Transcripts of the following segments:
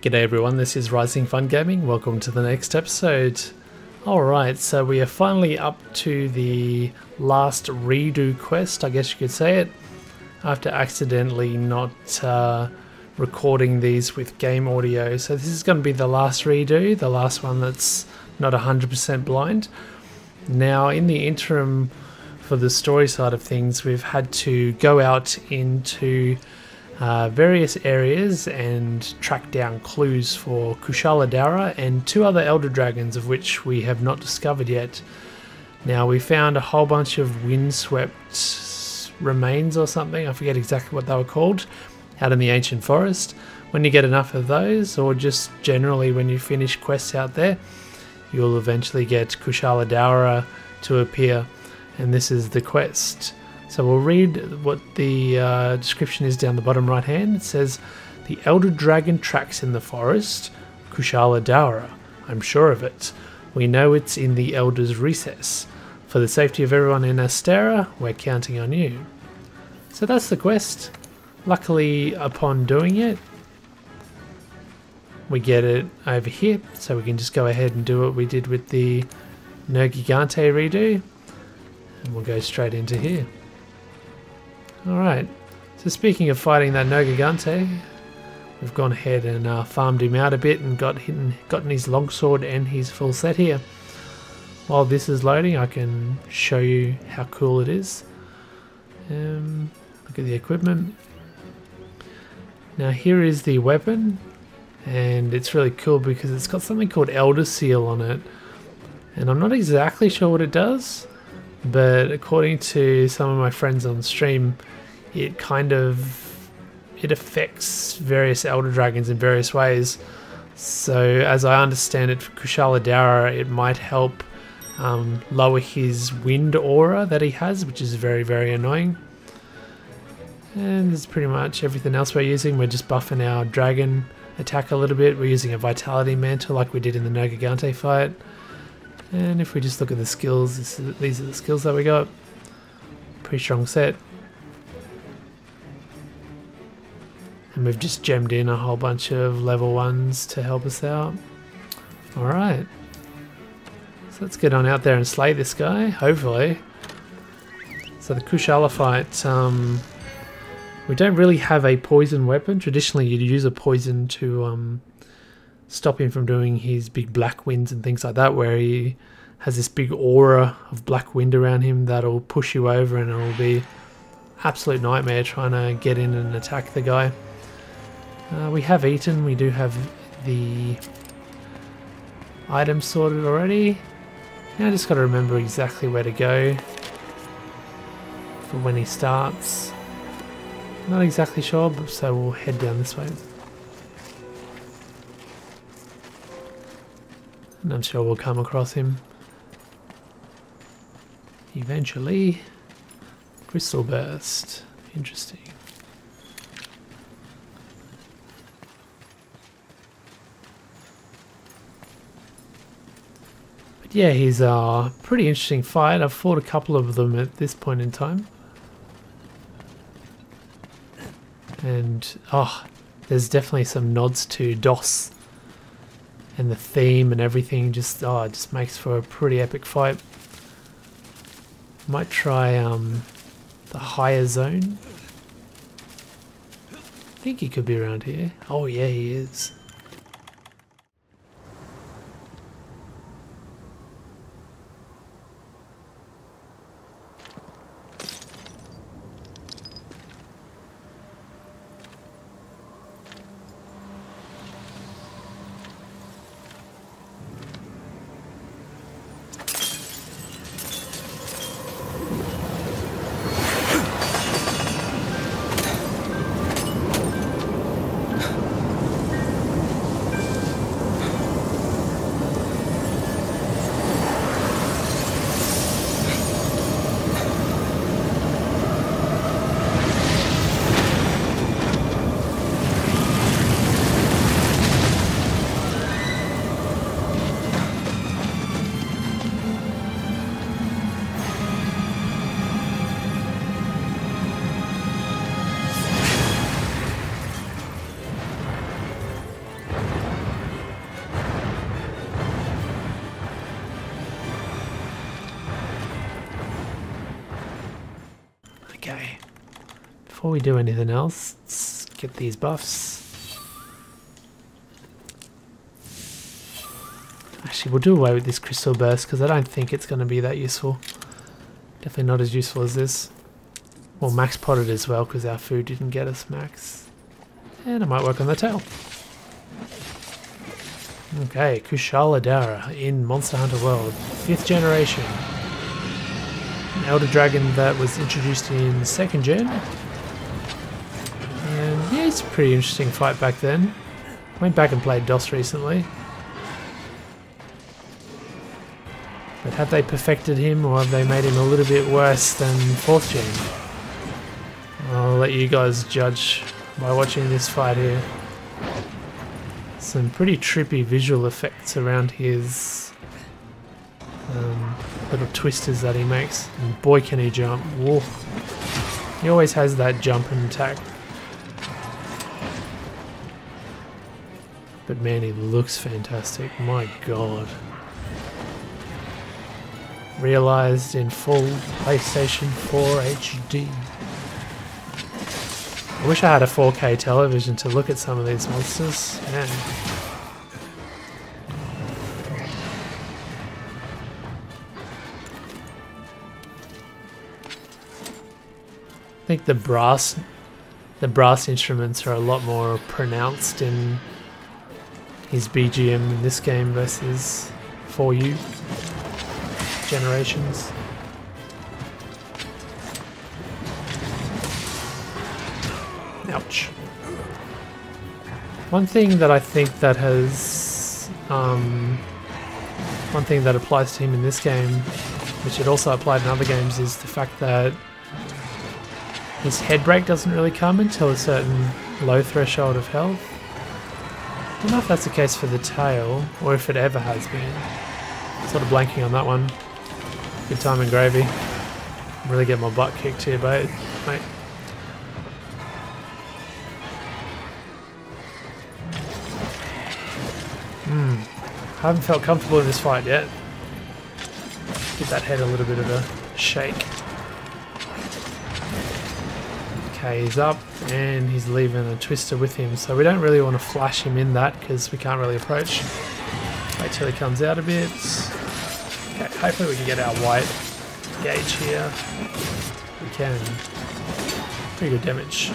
G'day everyone, this is Rising Fun Gaming. Welcome to the next episode. Alright, so we are finally up to the last redo quest, I guess you could say it, after accidentally not recording these with game audio. So this is going to be the last redo, the last one that's not 100% blind. Now in the interim for the story side of things, we've had to go out into various areas and track down clues for Kushala Daora and two other Elder Dragons, of which we have not discovered yet. Now we found a whole bunch of windswept remains or something, I forget exactly what they were called, out in the ancient forest. When you get enough of those, or just generally when you finish quests out there, you'll eventually get Kushala Daora to appear, and this is the quest. So we'll read what the description is down the bottom right hand. It says, "The Elder Dragon tracks in the forest, Kushala Daora. I'm sure of it. We know it's in the Elder's recess. For the safety of everyone in Astera, we're counting on you." So that's the quest. Luckily, upon doing it, we get it over here, so we can just go ahead and do what we did with the Nergigante redo, and we'll go straight into here. Alright, so speaking of fighting that Nergigante, we've gone ahead and farmed him out a bit and gotten his longsword and his full set here. While this is loading, I can show you how cool it is. Look at the equipment. Now here is the weapon, and it's really cool because it's got something called Elder Seal on it, and I'm not exactly sure what it does, but according to some of my friends on stream, it affects various Elder Dragons in various ways. So as I understand it, for Kushala Daora, it might help lower his wind aura that he has, which is very, very annoying. And that's pretty much everything else we're using. We're just buffing our dragon attack a little bit. We're using a Vitality Mantle like we did in the Nergigante fight. And if we just look at the skills, these are the skills that we got. Pretty strong set. And we've just gemmed in a whole bunch of level 1s to help us out. Alright. So let's get on out there and slay this guy, hopefully. So the Kushala fight, we don't really have a poison weapon. Traditionally you'd use a poison to stop him from doing his big black winds and things like that, where he has this big aura of black wind around him that'll push you over, and it'll be absolute nightmare trying to get in and attack the guy. We have eaten, we do have the items sorted already. Now I just got to remember exactly where to go for when he starts. Not exactly sure, so we'll head down this way. And I'm sure we'll come across him eventually. Crystal Burst. Interesting. But yeah, he's a pretty interesting fight. I've fought a couple of them at this point in time. And, there's definitely some nods to DOS. And the theme and everything it just makes for a pretty epic fight. Might try the higher zone. I think he could be around here. Oh yeah, he is. Okay. Before we do anything else, let's get these buffs. Actually, we'll do away with this crystal burst because I don't think it's going to be that useful. Definitely not as useful as this. Well, max potted as well because our food didn't get us max. And it might work on the tail. Okay, Kushala Daora in Monster Hunter World. 5th generation. An Elder Dragon that was introduced in 2nd gen. And yeah, it's a pretty interesting fight back then. Went back and played DOS recently. But have they perfected him or have they made him a little bit worse than 4th gen? I'll let you guys judge by watching this fight here. Some pretty trippy visual effects around his little twisters that he makes. And boy can he jump. Whoa. He always has that jump and attack. But man, he looks fantastic. My god. Realized in full PlayStation 4 HD. I wish I had a 4K television to look at some of these monsters. Man. I think the brass instruments are a lot more pronounced in his BGM in this game versus 4U generations. Ouch. One thing that I think that has one thing that applies to him in this game, which it also applied in other games, is the fact that his head break doesn't really come until a certain low threshold of health. I don't know if that's the case for the tail, or if it ever has been. Sort of blanking on that one. Good time and gravy. Really get my butt kicked here, mate. I haven't felt comfortable in this fight yet. Give that head a little bit of a shake. Okay, he's up and he's leaving a twister with him, so we don't really want to flash him in that because we can't really approach. Wait till he comes out a bit. Okay, hopefully we can get our white gauge here. We can. Pretty good damage.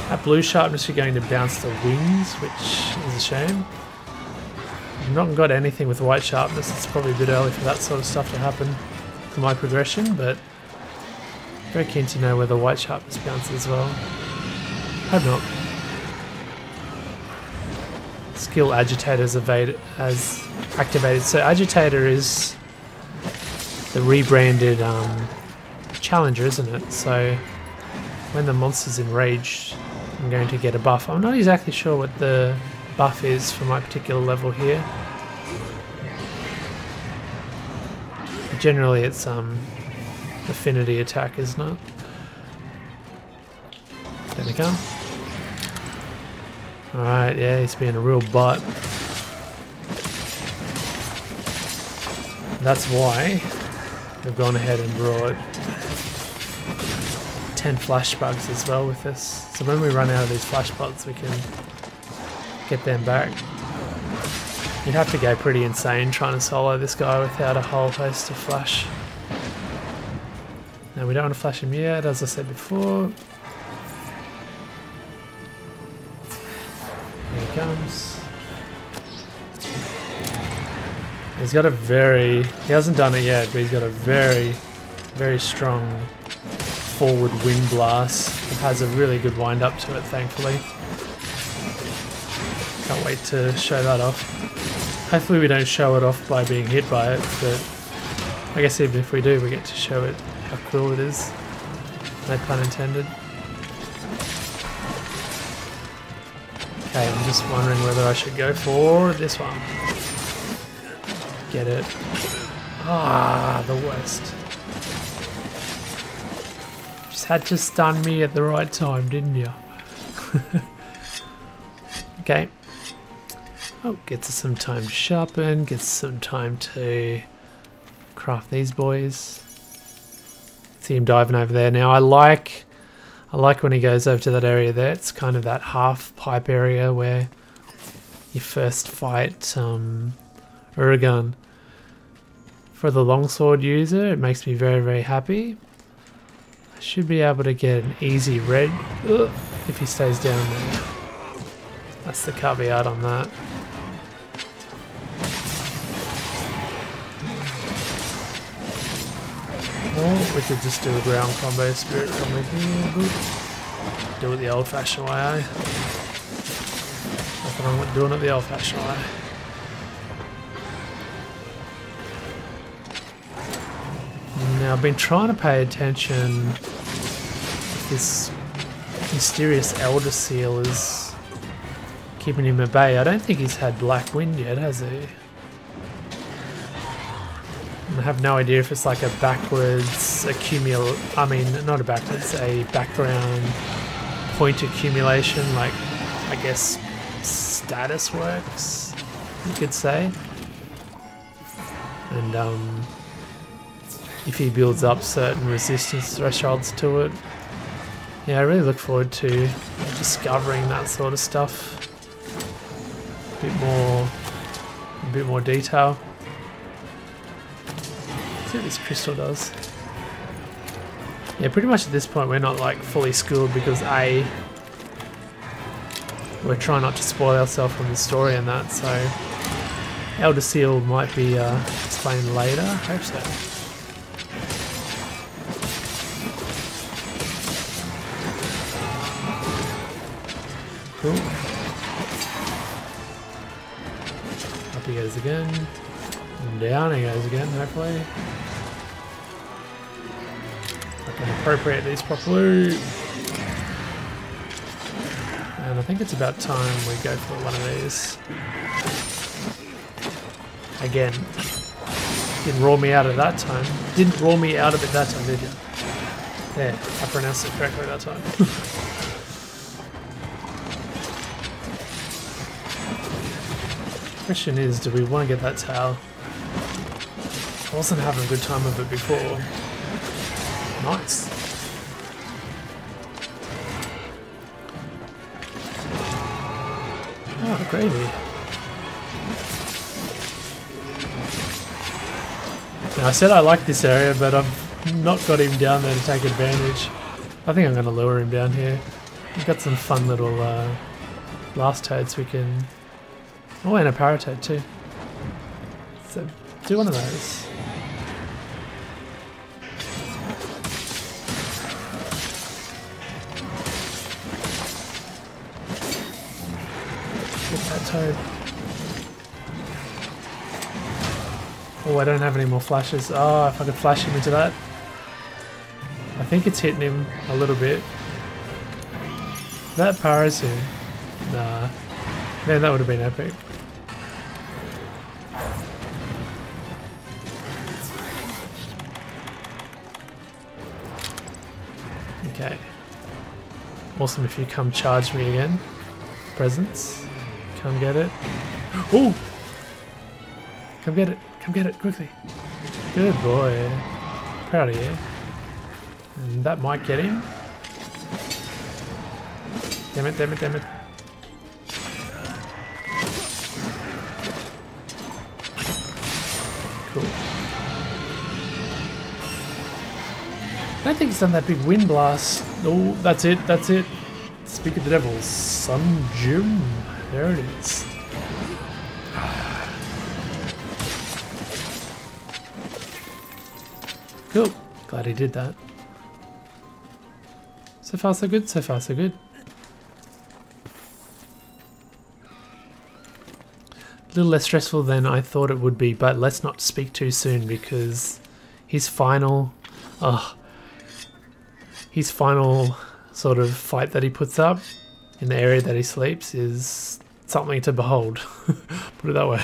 That blue sharpness you're going to bounce the wings, which is a shame. I've not got anything with white sharpness. It's probably a bit early for that sort of stuff to happen for my progression, but very keen to know whether white sharpness bounces as well. Hope not. Skill Agitator's as activated. So Agitator is the rebranded Challenger, isn't it? So when the monster's enraged, I'm going to get a buff. I'm not exactly sure what the buff is for my particular level here. Generally it's affinity attack, isn't it? There we go. Alright, yeah, he's being a real butt. That's why we've gone ahead and brought 10 flash bugs as well with this. So when we run out of these flash pots, we can get them back. You'd have to go pretty insane trying to solo this guy without a whole host of flash. Now we don't want to flash him yet, as I said before. Here he comes. He's got a very... he hasn't done it yet, but he's got a very, very strong forward wind blast. It has a really good wind up to it, thankfully. Can't wait to show that off. Hopefully we don't show it off by being hit by it, but I guess even if we do, we get to show it how cool it is. No pun intended. Okay, I'm just wondering whether I should go for this one. Get it. Ah, the worst. Just had to stun me at the right time, didn't you? Okay. Oh, gets us some time to sharpen, gets some time to craft these boys. See him diving over there. Now I like when he goes over to that area there. It's kind of that half pipe area where you first fight Uragaan. For the longsword user, it makes me very, very happy. I should be able to get an easy red if he stays down there. That's the caveat on that. Or we could just do a ground combo, spirit combo here. Do it the old-fashioned way, eh? Nothing wrong with doing it the old-fashioned way. Now I've been trying to pay attention. This mysterious Elder Seal is keeping him at bay. I don't think he's had Black Wind yet, has he? I have no idea if it's like a backwards not a backwards, a background point accumulation, like I guess status works, you could say. And if he builds up certain resistance thresholds to it. Yeah, I really look forward to discovering that sort of stuff. A bit more detail. See what this crystal does. Yeah, pretty much at this point we're not like fully schooled because A, we're trying not to spoil ourselves from the story and that, so Elder Seal might be explained later. I hope so. Cool. Up he goes again. And down he goes again, hopefully. I can appropriate these properly. And I think it's about time we go for one of these. Again. Didn't roll me out of that time. Didn't roll me out of it that time, did you? There, I pronounced it correctly that time. Question is, do we want to get that tail? I wasn't having a good time with it before. Nice. Oh, gravy. Now, I said I like this area, but I've not got him down there to take advantage. I think I'm going to lure him down here. We've got some fun little blast toads we can... Oh, and a paratoad too. So, do one of those. Get that toad. Oh, I don't have any more flashes. Oh, if I could flash him into that. I think it's hitting him a little bit. That paras him. Nah. Man, that would have been epic. Okay. Awesome if you come charge me again. Presents. Come get it. Oh! Come get it. Come get it quickly. Good boy. Proud of you. And that might get him. Damn it, damn it, damn it. Cool. I don't think he's done that big wind blast. Oh, that's it, that's it. Speak of the devil, Sun Jim. There it is. Cool. Glad he did that. So far so good, so far so good. A little less stressful than I thought it would be, but let's not speak too soon because his final sort of fight that he puts up in the area that he sleeps is something to behold. Put it that way.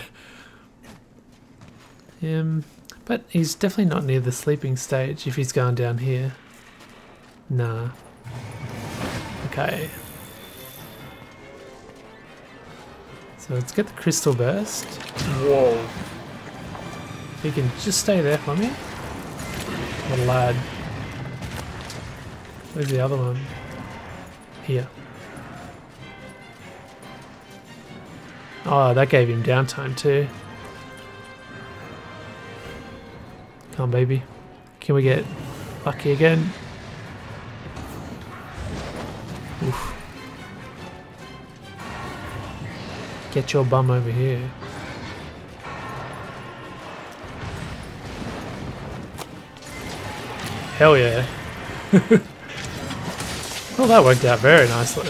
But he's definitely not near the sleeping stage if he's going down here. Nah. Okay. So let's get the crystal burst. Whoa. If he can just stay there for me. What a lad. Where's the other one? Here. Oh, that gave him downtime too. Come on, baby. Can we get lucky again? Oof. Get your bum over here. Hell yeah. Well, that worked out very nicely.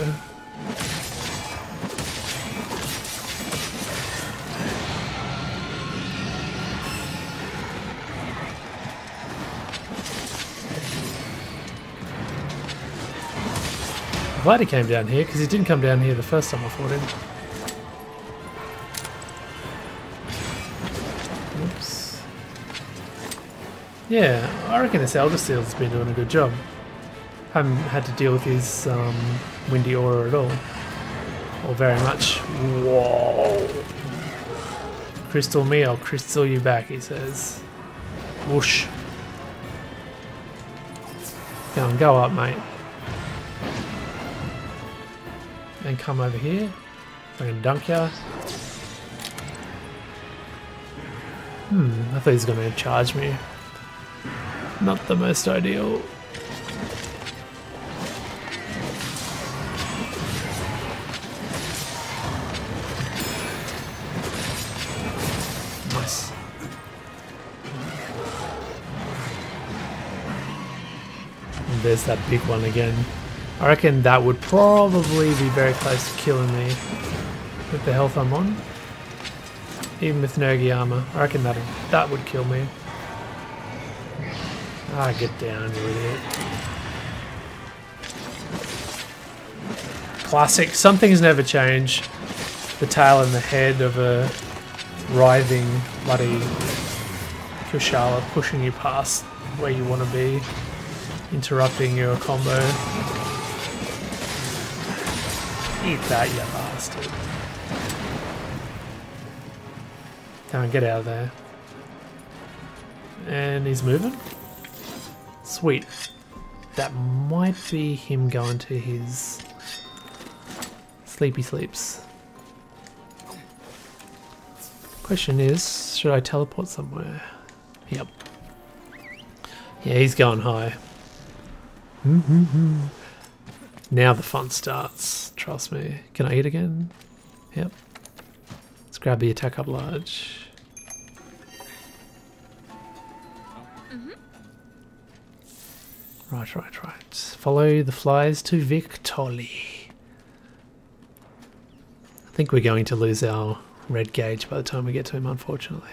I'm glad he came down here, because he didn't come down here the first time I fought him. Oops. Yeah, I reckon this Elder Seal's been doing a good job. Haven't had to deal with his windy aura at all. Or very much. Whoa! Crystal me, I'll crystal you back, he says. Whoosh. Go on, go up, mate. And come over here. I can dunk ya. I thought he was going to charge me. Not the most ideal. Nice. And there's that big one again. I reckon that would probably be very close to killing me with the health I'm on. Even with Nergi armor, I reckon that would kill me. Ah, get down, you idiot. Classic. Some things never change. The tail and the head of a writhing bloody Kushala pushing you past where you want to be, interrupting your combo. Eat that, you bastard. Come on, get out of there. And he's moving. Sweet. That might be him going to his sleepy sleeps. Question is, should I teleport somewhere? Yep. Yeah, he's going high. Now the fun starts. Trust me. Can I eat again? Yep. Let's grab the attack up large. Right. Follow the flies to Victory. I think we're going to lose our red gauge by the time we get to him, unfortunately.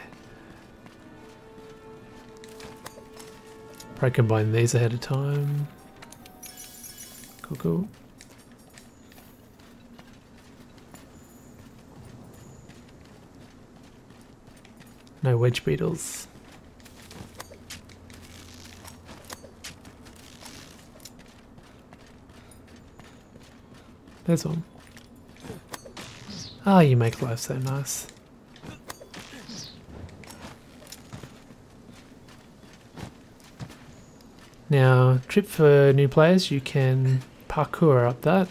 Probably combine these ahead of time. Cool. No wedge beetles. There's one. Ah, you make life so nice. Now, trip for new players, you can parkour up that.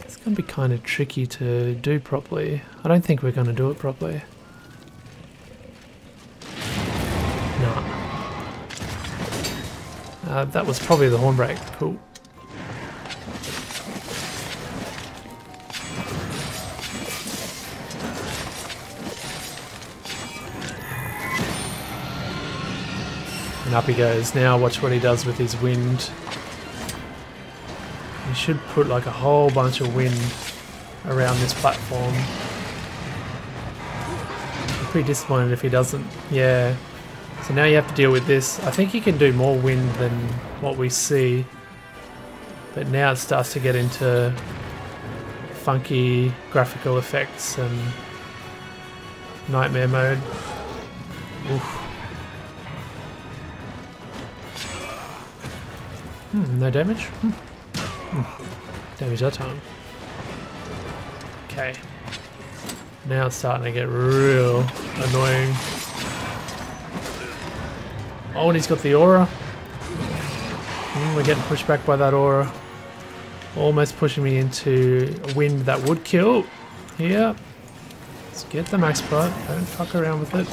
It's going to be kind of tricky to do properly. I don't think we're going to do it properly. That was probably the Hornbreak. Cool. And up he goes. Now watch what he does with his wind. He should put like a whole bunch of wind around this platform. I'm pretty disappointed if he doesn't. Yeah. So now you have to deal with this. I think he can do more wind than what we see. But now it starts to get into funky graphical effects and nightmare mode. Oof. No damage? Damage that time. Okay. Now it's starting to get real annoying. Oh, and he's got the aura. We're getting pushed back by that aura. Almost pushing me into a wind that would kill. Here. Let's get the max part. Don't fuck around with it.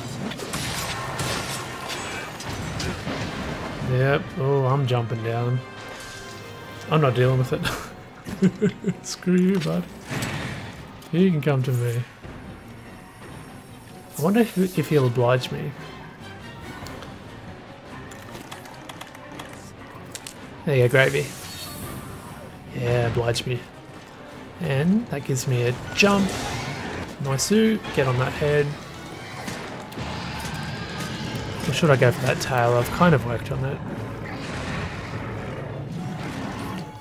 Yep. Oh, I'm jumping down. I'm not dealing with it. Screw you, bud. You can come to me. I wonder if he'll oblige me. There you go, Gravy. Yeah, oblige me. And that gives me a jump. Nice, get on that head. Or should I go for that tail? I've kind of worked on it.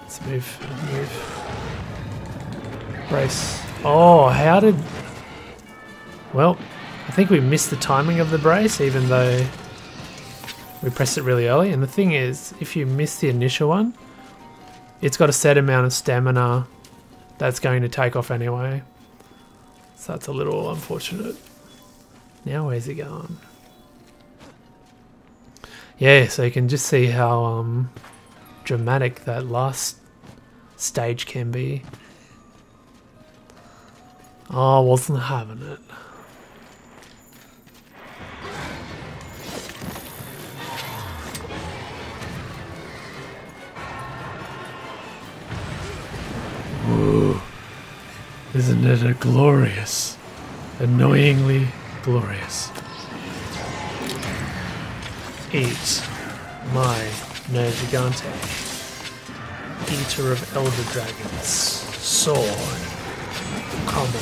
Let's move. Brace. Oh, how did... Well, I think we missed the timing of the brace, even though we pressed it really early. And the thing is, if you miss the initial one, it's got a set amount of stamina that's going to take off anyway. So that's a little unfortunate. Now where's he going? Yeah, so you can just see how dramatic that last stage can be. Oh, I wasn't having it. Whoa. Isn't it a glorious, annoyingly glorious? Eat my Nergigante, Eater of Elder Dragons, sword, combo.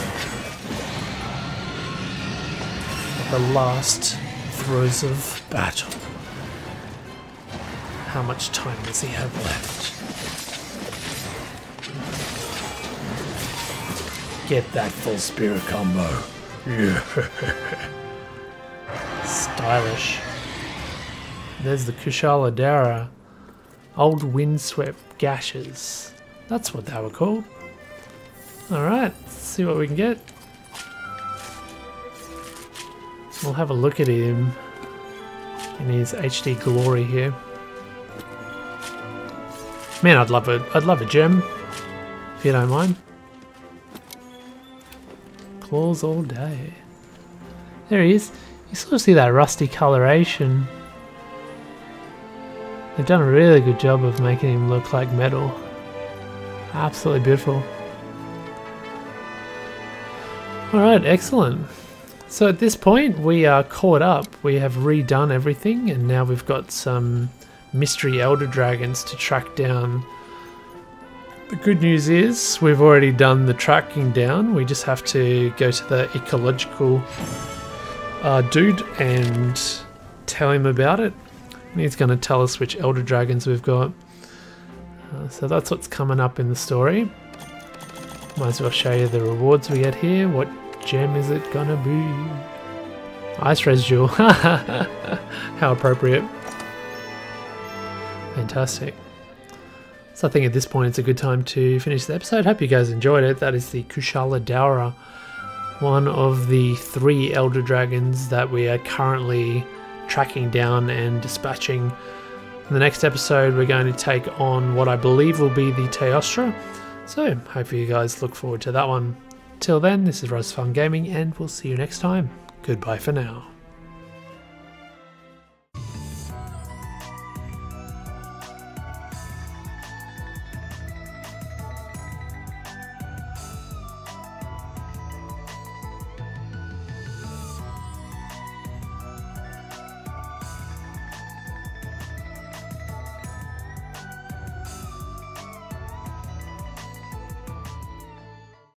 At the last throes of battle. How much time does he have left? Get that full spirit combo. Yeah. Stylish. There's the Kushala Daora. Old windswept gashes. That's what they were called. Alright, let's see what we can get. We'll have a look at him in his HD glory here. Man, I'd love a gem, if you don't mind. Claws all day. There he is. You sort of see that rusty coloration. They've done a really good job of making him look like metal. Absolutely beautiful. Alright, excellent. So at this point we are caught up. We have redone everything and now we've got some mystery elder dragons to track down. The good news is we've already done the tracking down. We just have to go to the ecological dude and tell him about it. And he's going to tell us which elder dragons we've got. So that's what's coming up in the story. Might as well show you the rewards we get here. What gem is it going to be? Ice Res Jewel. How appropriate. Fantastic. So I think at this point it's a good time to finish the episode. Hope you guys enjoyed it. That is the Kushala Daora, one of the 3 elder dragons that we are currently tracking down and dispatching. In the next episode we're going to take on what I believe will be the Teostra. So hopefully you guys look forward to that one. Till then, this is RozFun Gaming and we'll see you next time. Goodbye for now.